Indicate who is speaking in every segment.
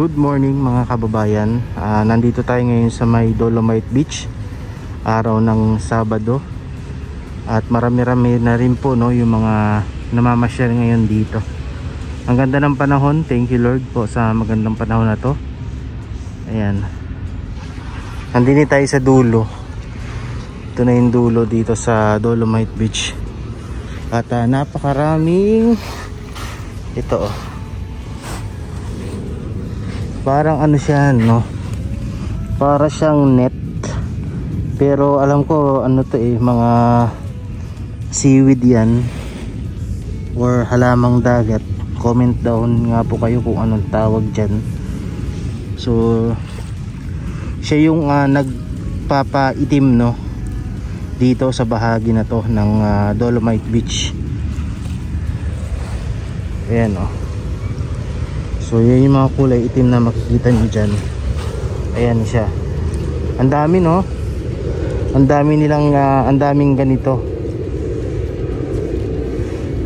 Speaker 1: Good morning mga kababayan. Nandito tayo ngayon sa may Dolomite Beach, araw ng Sabado. At marami-rami na rin po yung mga namamasyal ngayon dito. Ang ganda ng panahon. Thank you Lord po sa magandang panahon na to. Ayan. Nandito tayo sa dulo. Ito na yung dulo dito sa Dolomite Beach. At napakaraming ito parang ano siya, no? Para siyang net. Pero alam ko ano to mga seaweed yan or halamang dagat. Comment down nga po kayo kung anong tawag dyan. So siya yung nagpapaitim, no, dito sa bahagi na to ng Dolomite Beach. Ayan, oh. So yan yung mga kulay itim na makikita nyo dyan. Ayan siya. Ang dami, no? Ang dami nilang ang daming ganito.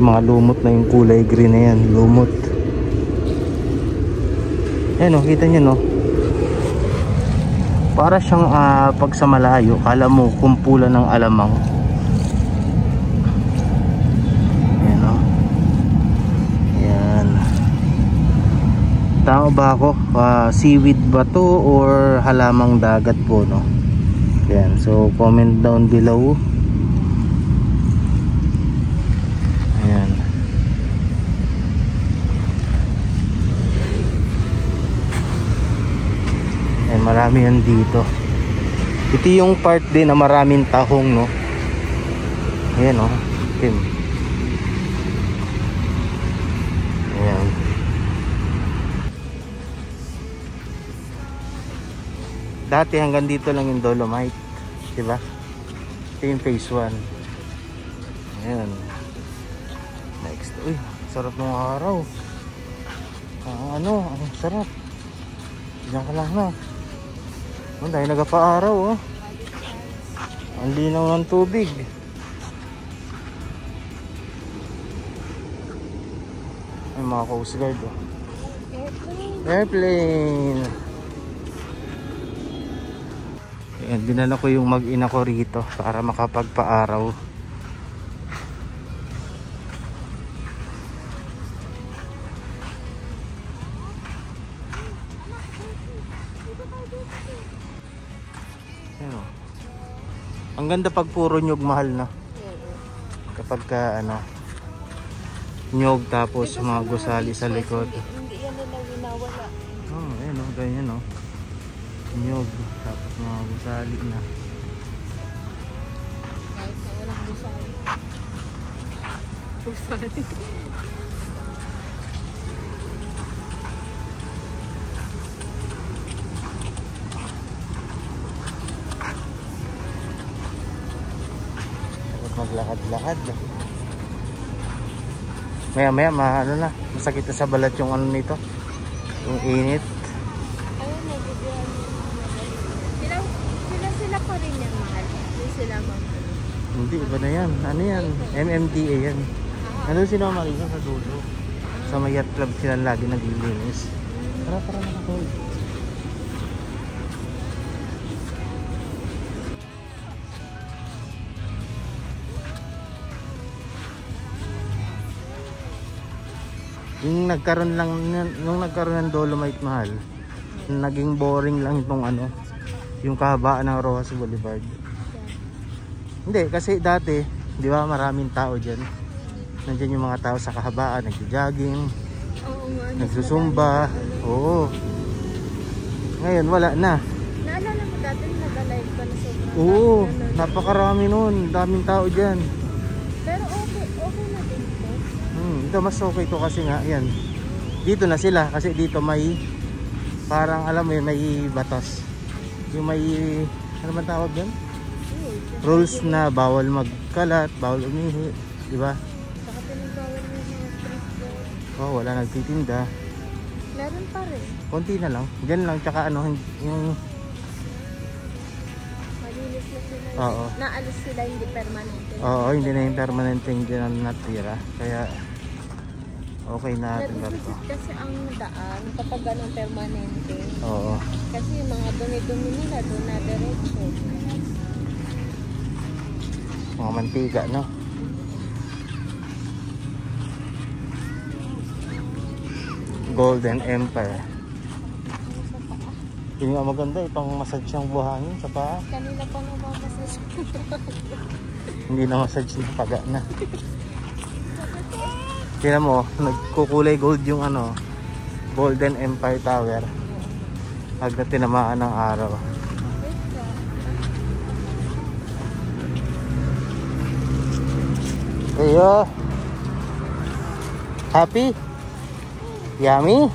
Speaker 1: Mga lumot na yung kulay green na yan. Lumot. Ayan, no? Kita nyo, no? Para siyang pag sa malayo, kala mo kumpulan ng alamang. Ayan, no? Ayan. Tao ba ako? Seaweed ba to or halamang dagat po, no? Ayan, so comment down below. Ayan. Ayan, marami yan dito. Ito yung part din na maraming tahong, no? Ayan, no? Ayan. Ayan. Dati hanggang dito lang yung Dolomite, diba? Ito yung phase 1. Ayan. Next. Uy, sarap ng araw. Ang sarap. Diyan ka lang, no? Dahil nagpa-araw, oh. Ang linaw ng tubig. Ay, mga coast guard, oh. Airplane. Ayan, dinala ko yung mag-ina ko rito para makapagpa-araw. Ayan, oh. Ang ganda pag puro nyog, mahal na. Kapag ka nyog tapos mga gusali sa likod.
Speaker 2: Hindi yan na winawala.
Speaker 1: Oh, ayan, oh, ganyan, oh. Nyog tapos mga gusali na.
Speaker 2: Kahit na walang gusali. Gusali.
Speaker 1: Tapos maglakad-lakad. Maya masakit na sa balat yung nito, yung init.
Speaker 2: Sila pa rin yan, mahal. Hindi sila mahal.
Speaker 1: Hindi, iba na yan. Ano yan? MMDA yan. Ano sila makikita sa dulo? Sa may yacht club sila lagi naglilinis. Tara nakatawid. Yung nagkaroon ng Dolomite, mahal, naging boring lang itong yung kahabaan ng Roxas Boulevard. Hindi, kasi dati, di ba, maraming tao dyan. Nandiyan yung mga tao sa kahabaan, nagjo-jogging, nagsusumba. Oo. Ngayon, wala na.
Speaker 2: Naalala mo dati, nag-alive ka na sobrang.
Speaker 1: Oo, napakarami nun. Daming tao dyan.
Speaker 2: Pero okay na din ito.
Speaker 1: Ito, mas okay to kasi nga, yan. Dito na sila, kasi dito may, parang alam mo yun, may batas. Yung may, ano man tawag yan? Rules na bawal magkalat, bawal umihi, di ba?
Speaker 2: Saka pinagbawal mo yung mga street food.
Speaker 1: Oh, wala nagtitinda.
Speaker 2: Meron pa rin.
Speaker 1: Konti na lang. Diyan lang, tsaka yung
Speaker 2: Malinis na sila.
Speaker 1: Oo.
Speaker 2: Naalis sila, hindi permanente.
Speaker 1: Oo, hindi na yung permanente, hindi na natira. Kaya okay na atin ba ito?
Speaker 2: Nadidisit kasi ang daan kapag ganun permanente.
Speaker 1: Oo.
Speaker 2: Kasi yung mga dumi-dumi nila doon na diretso.
Speaker 1: Mga mantika, no? Golden Empire. Yun nga maganda, ipang massage yung buhangin sa paa.
Speaker 2: Kanina pa namamasas.
Speaker 1: Hindi na massage na, paga na. Tingnan mo, nagkukulay gold yung ano, Golden Empire Tower. Pag na tinamaan ng araw. Ayo. Happy? Yummy?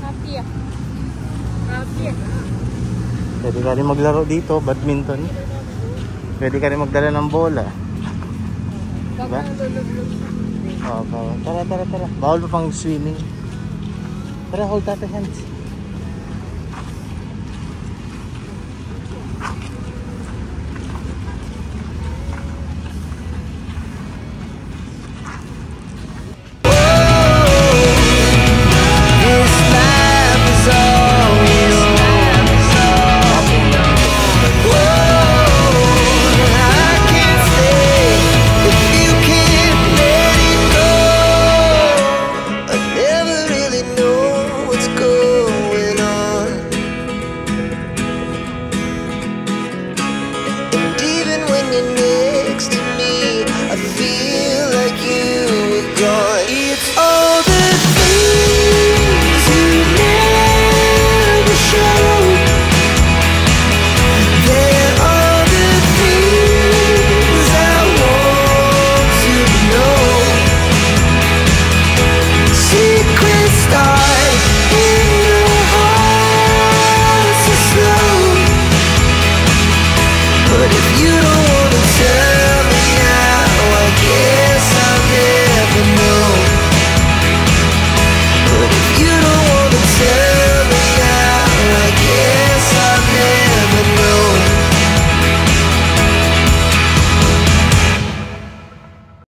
Speaker 2: Happy ah. Happy ah.
Speaker 1: Pwede ka rin maglaro dito, badminton. Pwede ka rin magdala ng bola.
Speaker 2: Baka
Speaker 1: Diba?
Speaker 2: lulublog sa hindi.
Speaker 1: Oo, tara. Bawal pa pang swimming. Tara, hold tata hands.